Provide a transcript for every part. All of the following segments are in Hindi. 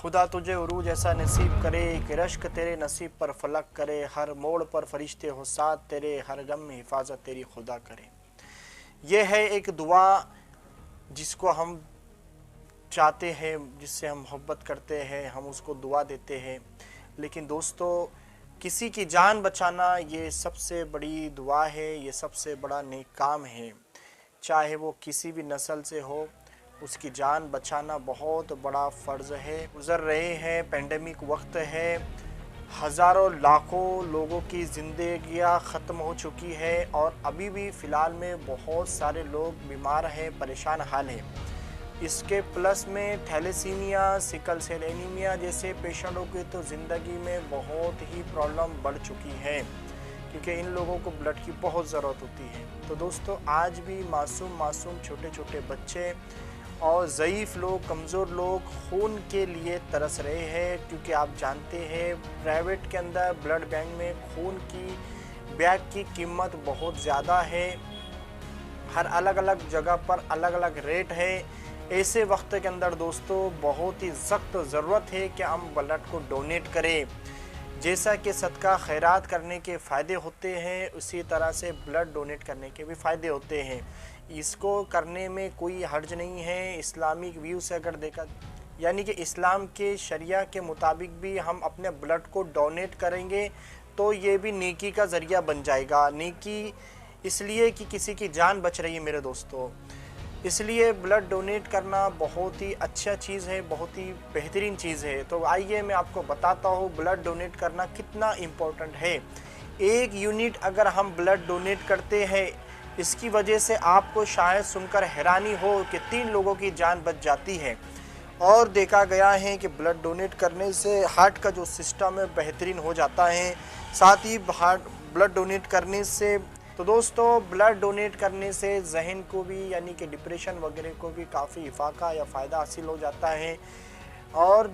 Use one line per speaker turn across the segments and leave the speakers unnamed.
खुदा तुझे उरूज ऐसा नसीब करे कि रश्क तेरे नसीब पर फलक करे, हर मोड़ पर फरिश्ते हो साथ तेरे, हर गम में हिफाजत तेरी खुदा करे। ये है एक दुआ जिसको हम चाहते हैं, जिससे हम मोहब्बत करते हैं, हम उसको दुआ देते हैं। लेकिन दोस्तों, किसी की जान बचाना ये सबसे बड़ी दुआ है, ये सबसे बड़ा नेक काम है। चाहे वो किसी भी नस्ल से हो, उसकी जान बचाना बहुत बड़ा फ़र्ज़ है। गुज़र रहे हैं पेंडेमिक वक्त है, हज़ारों लाखों लोगों की ज़िंदगियाँ ख़त्म हो चुकी है और अभी भी फ़िलहाल में बहुत सारे लोग बीमार हैं, परेशान हाल हैं। इसके प्लस में थैलेसीमिया, सिकल सेल एनीमिया जैसे पेशेंटों की तो ज़िंदगी में बहुत ही प्रॉब्लम बढ़ चुकी है, क्योंकि इन लोगों को ब्लड की बहुत ज़रूरत होती है। तो दोस्तों, आज भी मासूम छोटे छोटे बच्चे और ज़ईफ़ लोग, कमज़ोर लोग खून के लिए तरस रहे हैं, क्योंकि आप जानते हैं प्राइवेट के अंदर ब्लड बैंक में खून की बैग की कीमत बहुत ज़्यादा है। हर अलग अलग जगह पर अलग अलग रेट है। ऐसे वक्त के अंदर दोस्तों बहुत ही सख्त ज़रूरत है कि हम ब्लड को डोनेट करें। जैसा कि सदका खैरात करने के फ़ायदे होते हैं, उसी तरह से ब्लड डोनेट करने के भी फ़ायदे होते हैं। इसको करने में कोई हर्ज नहीं है। इस्लामिक व्यू से अगर देखा, यानी कि इस्लाम के शरिया के मुताबिक भी हम अपने ब्लड को डोनेट करेंगे तो ये भी नेकी का ज़रिया बन जाएगा। नेकी इसलिए कि किसी की जान बच रही है मेरे दोस्तों, इसलिए ब्लड डोनेट करना बहुत ही अच्छा चीज़ है, बहुत ही बेहतरीन चीज़ है। तो आइए मैं आपको बताता हूँ ब्लड डोनेट करना कितना इम्पोर्टेंट है। एक यूनिट अगर हम ब्लड डोनेट करते हैं, इसकी वजह से आपको शायद सुनकर हैरानी हो कि 3 लोगों की जान बच जाती है। और देखा गया है कि ब्लड डोनेट करने से हार्ट का जो सिस्टम है बेहतरीन हो जाता है। साथ ही हार्ट ब्लड डोनेट करने से, तो दोस्तों, ब्लड डोनेट करने से जहन को भी, यानी कि डिप्रेशन वगैरह को भी काफ़ी इफाका या फ़ायदा हासिल हो जाता है। और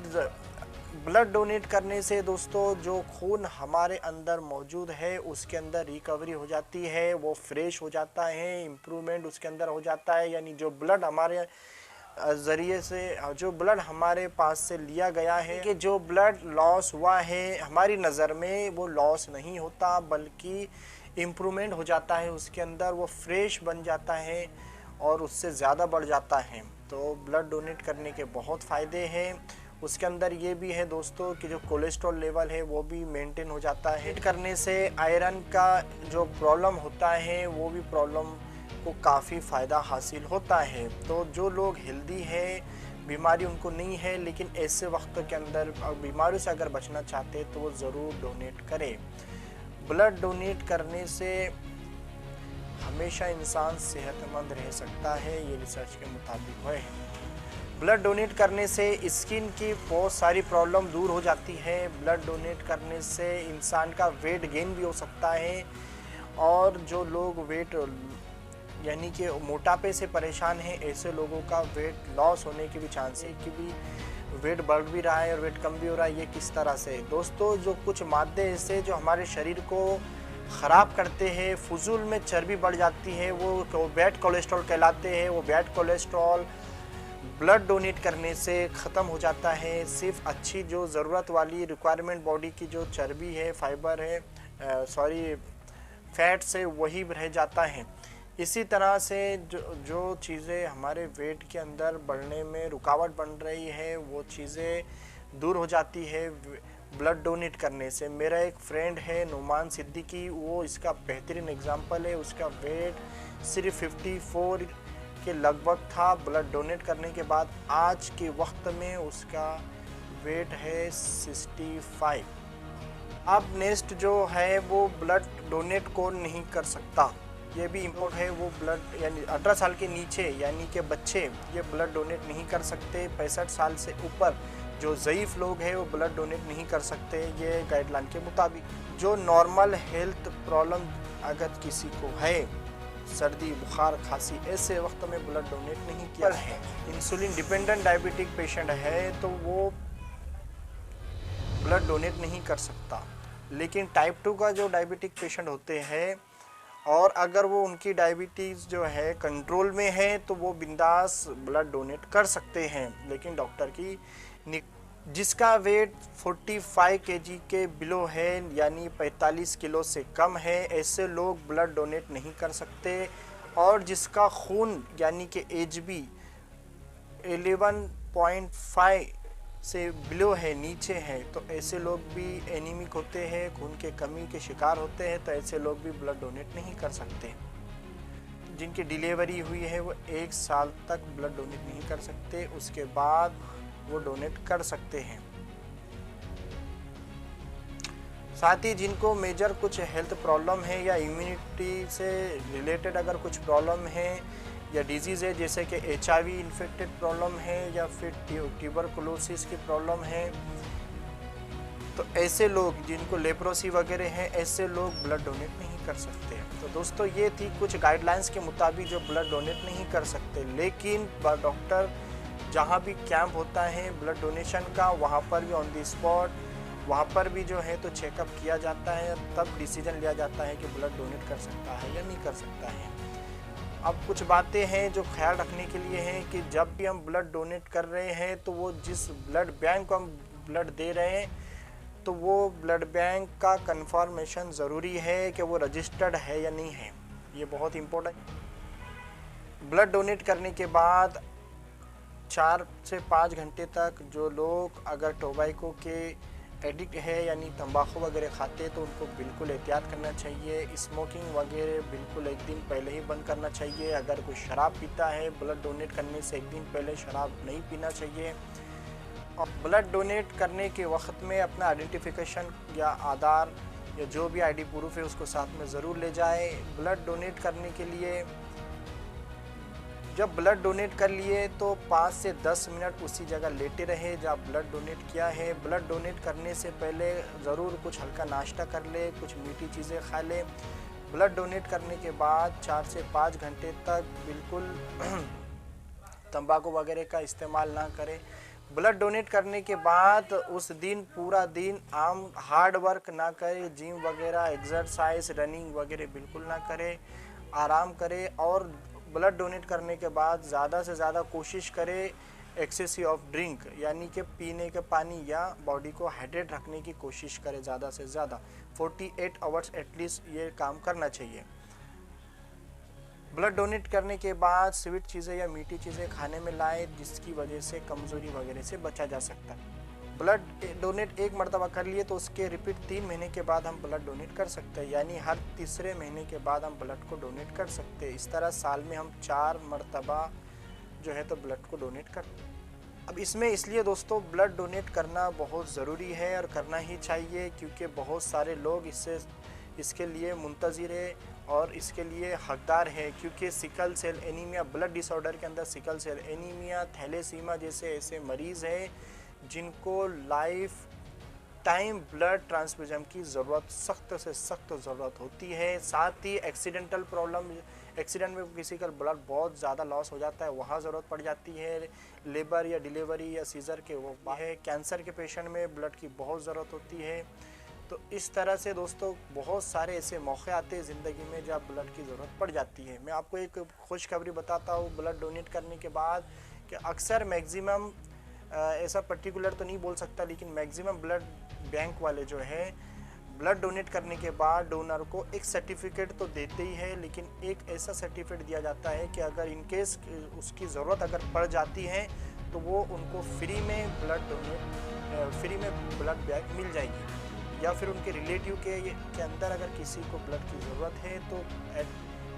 ब्लड डोनेट करने से दोस्तों जो खून हमारे अंदर मौजूद है उसके अंदर रिकवरी हो जाती है, वो फ्रेश हो जाता है, इम्प्रूवमेंट उसके अंदर हो जाता है। यानी जो ब्लड हमारे ज़रिए से, जो ब्लड हमारे पास से लिया गया है, कि जो ब्लड लॉस हुआ है हमारी नज़र में वो लॉस नहीं होता, बल्कि इम्प्रूवमेंट हो जाता है उसके अंदर, वो फ्रेश बन जाता है और उससे ज़्यादा बढ़ जाता है। तो ब्लड डोनेट करने के बहुत फ़ायदे हैं। उसके अंदर ये भी है दोस्तों कि जो कोलेस्ट्रॉल लेवल है वो भी मेंटेन हो जाता है। डोनेट करने से आयरन का जो प्रॉब्लम होता है वो भी प्रॉब्लम को काफ़ी फ़ायदा हासिल होता है। तो जो लोग हेल्दी है, बीमारी उनको नहीं है, लेकिन ऐसे वक्त के अंदर बीमारी से अगर बचना चाहते हैं तो वो ज़रूर डोनेट करें। ब्लड डोनेट करने से हमेशा इंसान सेहतमंद रह सकता है, ये रिसर्च के मुताबिक है। ब्लड डोनेट करने से स्किन की बहुत सारी प्रॉब्लम दूर हो जाती है। ब्लड डोनेट करने से इंसान का वेट गेन भी हो सकता है। और जो लोग वेट, यानी कि मोटापे से परेशान हैं, ऐसे लोगों का वेट लॉस होने के भी चांस है, कि भी वेट बढ़ भी रहा है और वेट कम भी हो रहा है। ये किस तरह से दोस्तों, जो कुछ मादे ऐसे जो हमारे शरीर को ख़राब करते हैं, फजूल में चर्बी बढ़ जाती है, वो बैड कोलेस्ट्रॉल कहलाते हैं। वो बैड कोलेस्ट्रॉल ब्लड डोनेट करने से ख़त्म हो जाता है। सिर्फ अच्छी जो ज़रूरत वाली रिक्वायरमेंट बॉडी की जो चर्बी है, फाइबर है, फैट से, वही रह जाता है। इसी तरह से जो चीज़ें हमारे वेट के अंदर बढ़ने में रुकावट बन रही है, वो चीज़ें दूर हो जाती है ब्लड डोनेट करने से। मेरा एक फ्रेंड है नुमान सिद्दीकी, वो इसका बेहतरीन एग्जांपल है। उसका वेट सिर्फ 54 के लगभग था। ब्लड डोनेट करने के बाद आज के वक्त में उसका वेट है 65। अब नेक्स्ट जो है वो ब्लड डोनेट कौन नहीं कर सकता, ये भी इम्पोर्टेंट है। वो ब्लड, यानी 18 साल के नीचे यानी कि बच्चे, ये ब्लड डोनेट नहीं कर सकते। 65 साल से ऊपर जो ज़ईफ़ लोग हैं वो ब्लड डोनेट नहीं कर सकते, ये गाइडलाइन के मुताबिक। जो नॉर्मल हेल्थ प्रॉब्लम अगर किसी को है, सर्दी, बुखार, खांसी, ऐसे वक्त में ब्लड डोनेट नहीं किया है। इंसुलिन डिपेंडेंट डायबिटिक पेशेंट है तो वो ब्लड डोनेट नहीं कर सकता। लेकिन टाइप 2 का जो डायबिटिक पेशेंट होते हैं, और अगर वो उनकी डायबिटीज़ जो है कंट्रोल में है, तो वो बिंदास ब्लड डोनेट कर सकते हैं, लेकिन डॉक्टर की जिसका वेट 45 केजी के बिलो है यानी 45 किलो से कम है, ऐसे लोग ब्लड डोनेट नहीं कर सकते। और जिसका खून यानी कि एचबी 11.5 से बिलो है, नीचे है, तो ऐसे लोग भी एनीमिक होते हैं, खून के कमी के शिकार होते हैं, तो ऐसे लोग भी ब्लड डोनेट नहीं कर सकते। जिनकी डिलीवरी हुई है वो 1 साल तक ब्लड डोनेट नहीं कर सकते, उसके बाद वो डोनेट कर सकते हैं। साथ ही जिनको मेजर कुछ हेल्थ प्रॉब्लम है या इम्यूनिटी से रिलेटेड अगर कुछ प्रॉब्लम है या डिजीज़ है, जैसे कि HIV इन्फेक्टेड प्रॉब्लम है या फिर ट्यूबरकुलोसिस की प्रॉब्लम है, तो ऐसे लोग जिनको लेप्रोसी वगैरह है, ऐसे लोग ब्लड डोनेट नहीं कर सकते। तो दोस्तों ये थी कुछ गाइडलाइंस के मुताबिक जो ब्लड डोनेट नहीं कर सकते। लेकिन डॉक्टर जहाँ भी कैंप होता है ब्लड डोनेशन का, वहाँ पर भी ऑन द स्पॉट वहाँ पर भी जो है तो चेकअप किया जाता है, तब डिसीजन लिया जाता है कि ब्लड डोनेट कर सकता है या नहीं कर सकता है। अब कुछ बातें हैं जो ख्याल रखने के लिए हैं कि जब भी हम ब्लड डोनेट कर रहे हैं तो वो जिस ब्लड बैंक को हम ब्लड दे रहे हैं तो वो ब्लड बैंक का कंफर्मेशन ज़रूरी है कि वो रजिस्टर्ड है या नहीं है, ये बहुत इम्पोर्टेंट। ब्लड डोनेट करने के बाद 4 से 5 घंटे तक जो लोग अगर टोबैको के एडिक्ट है यानी तंबाकू वगैरह खाते तो उनको बिल्कुल एहतियात करना चाहिए। स्मोकिंग वगैरह बिल्कुल 1 दिन पहले ही बंद करना चाहिए। अगर कोई शराब पीता है ब्लड डोनेट करने से 1 दिन पहले शराब नहीं पीना चाहिए। और ब्लड डोनेट करने के वक्त में अपना आइडेंटिफिकेशन या आधार या जो भी आईडी प्रूफ है उसको साथ में ज़रूर ले जाए। ब्लड डोनेट करने के लिए जब ब्लड डोनेट कर लिए तो 5 से 10 मिनट उसी जगह लेटे रहे जहाँ ब्लड डोनेट किया है। ब्लड डोनेट करने से पहले ज़रूर कुछ हल्का नाश्ता कर ले, कुछ मीठी चीज़ें खा ले। ब्लड डोनेट करने के बाद 4 से 5 घंटे तक बिल्कुल तंबाकू वगैरह का इस्तेमाल ना करें। ब्लड डोनेट करने के बाद उस दिन पूरा दिन आम हार्ड वर्क ना करें, जिम वगैरह एक्सरसाइज रनिंग वगैरह बिल्कुल ना करें, आराम करें। और ब्लड डोनेट करने के बाद ज़्यादा से ज़्यादा कोशिश करें एक्सेसिव ऑफ ड्रिंक यानी कि पीने के पानी या बॉडी को हाइड्रेट रखने की कोशिश करें ज़्यादा से ज़्यादा। 48 आवर्स एटलीस्ट ये काम करना चाहिए। ब्लड डोनेट करने के बाद स्वीट चीज़ें या मीठी चीज़ें खाने में लाएं जिसकी वजह से कमज़ोरी वगैरह से बचा जा सकता है। ब्लड डोनेट 1 मरतबा कर लिए तो उसके रिपीट 3 महीने के बाद हम ब्लड डोनेट कर सकते हैं, यानी हर तीसरे महीने के बाद हम ब्लड को डोनेट कर सकते हैं। इस तरह साल में हम 4 मरतबा जो है तो ब्लड को डोनेट कर। अब इसमें इसलिए दोस्तों ब्लड डोनेट करना बहुत ज़रूरी है और करना ही चाहिए क्योंकि बहुत सारे लोग इसके लिए मुंतज़िर है और इसके लिए हकदार है। क्योंकि sickle cell anaemia blood disorder के अंदर सिकल सेल एनीमिया, थैलेसीमा जैसे ऐसे मरीज़ हैं जिनको लाइफ टाइम ब्लड ट्रांसफ्यूजन की ज़रूरत सख्त से सख्त ज़रूरत होती है। साथ ही एक्सीडेंटल प्रॉब्लम, एक्सीडेंट में किसी का ब्लड बहुत ज़्यादा लॉस हो जाता है, वहाँ ज़रूरत पड़ जाती है। लेबर या डिलीवरी या सीज़र के वो है। कैंसर के पेशेंट में ब्लड की बहुत ज़रूरत होती है। तो इस तरह से दोस्तों बहुत सारे ऐसे मौके आते हैं ज़िंदगी में जब ब्लड की ज़रूरत पड़ जाती है। मैं आपको एक खुशखबरी बताता हूँ ब्लड डोनेट करने के बाद कि अक्सर मैक्सिमम ऐसा पर्टिकुलर तो नहीं बोल सकता लेकिन मैक्सिमम ब्लड बैंक वाले जो है ब्लड डोनेट करने के बाद डोनर को एक सर्टिफिकेट तो देते ही है, लेकिन एक ऐसा सर्टिफिकेट दिया जाता है कि अगर इनकेस उसकी ज़रूरत अगर पड़ जाती है तो वो उनको फ्री में ब्लड बैग मिल जाएगी। या फिर उनके रिलेटिव के अंदर अगर किसी को ब्लड की ज़रूरत है तो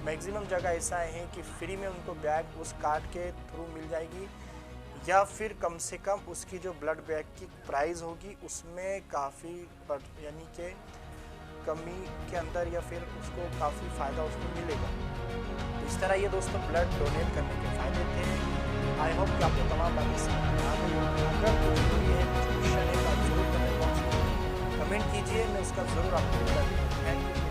मैक्सिमम जगह ऐसा है कि फ्री में उनको बैग उस कार्ड के थ्रू मिल जाएगी, या फिर कम से कम उसकी जो ब्लड बैग की प्राइस होगी उसमें काफ़ी यानी कि कमी के अंदर या फिर उसको काफ़ी फ़ायदा उसको मिलेगा। इस तरह ये दोस्तों ब्लड डोनेट करने के फ़ायदे थे। आई होप कि आपको तमाम बातें समझ में आ गई होंगी। अगर कुछ भी है कुछ क्वेश्चन है तो आप जरूर कमेंट बॉक्स में कमेंट कीजिए, मैं उसका ज़रूर आपको रिप्लाई दूँगा। Thank you.